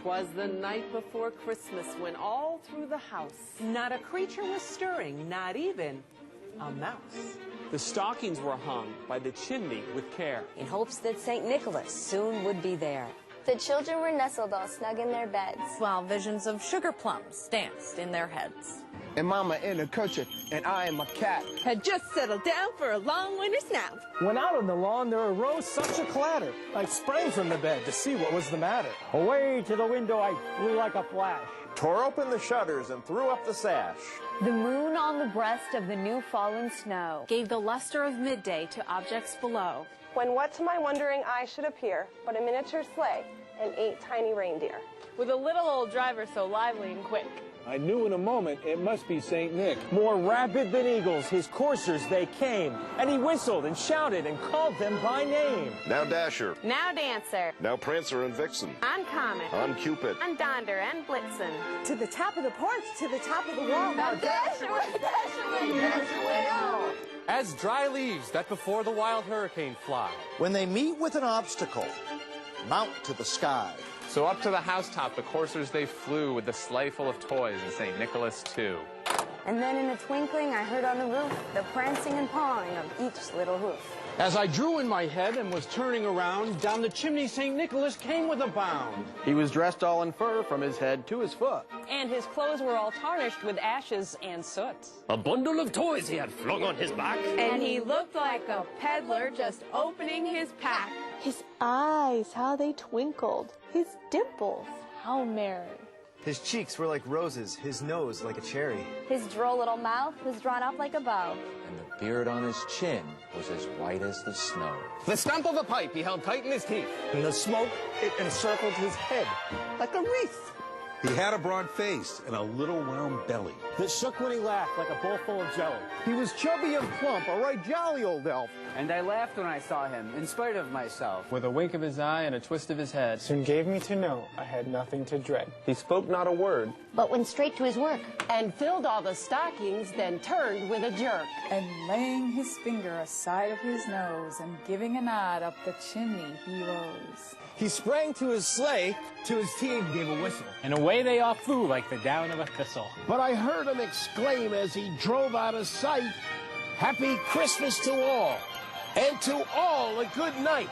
'Twas the night before Christmas when all through the house not a creature was stirring, not even a mouse. The stockings were hung by the chimney with care, in hopes that St. Nicholas soon would be there. The children were nestled all snug in their beds, while visions of sugar plums danced in their heads. And Mama in a kerchief, and I am a cat, had just settled down for a long winter's nap. When out on the lawn there arose such a clatter, I sprang from the bed to see what was the matter. Away to the window I flew like a flash, tore open the shutters and threw up the sash. The moon on the breast of the new fallen snow gave the luster of midday to objects below. When what to my wondering eye should appear but a miniature sleigh and 8 tiny reindeer, with a little old driver so lively and quick. I knew in a moment it must be St. Nick. More rapid than eagles, his coursers they came, and he whistled and shouted and called them by name. Now Dasher, now Dancer, now Prancer and Vixen, on Comet, on Cupid, on Donder and Blitzen. To the top of the porch, to the top of the wall. now Dasher, Dasher, as dry leaves that before the wild hurricane fly. When they meet with an obstacle, mount to the sky. So up to the housetop the coursers they flew, with the sleigh full of toys and St. Nicholas too. And then in a twinkling I heard on the roof the prancing and pawing of each little hoof. As I drew in my head and was turning around, down the chimney St. Nicholas came with a bound. He was dressed all in fur from his head to his foot, And his clothes were all tarnished with ashes and soot. A bundle of toys he had flung on his back, And he looked like a peddler just opening his pack. his eyes, how they twinkled, his dimples, how merry. His cheeks were like roses, his nose like a cherry. His droll little mouth was drawn up like a bow. And the beard on his chin was as white as the snow. the stump of a pipe he held tight in his teeth, And the smoke, it encircled his head like a wreath. He had a broad face and a little round belly that shook when he laughed like a bowl full of jelly. He was chubby and plump, a right jolly old elf. And I laughed when I saw him, in spite of myself. With a wink of his eye and a twist of his head. Soon gave me to know I had nothing to dread. He spoke not a word, But went straight to his work. And filled all the stockings, then turned with a jerk. And laying his finger aside of his nose and giving a nod up the chimney he rose. He sprang to his sleigh, to his team gave a whistle. And away they all flew like the down of a thistle. but I heard him exclaim as he drove out of sight, "Happy Christmas to all, and to all a good night."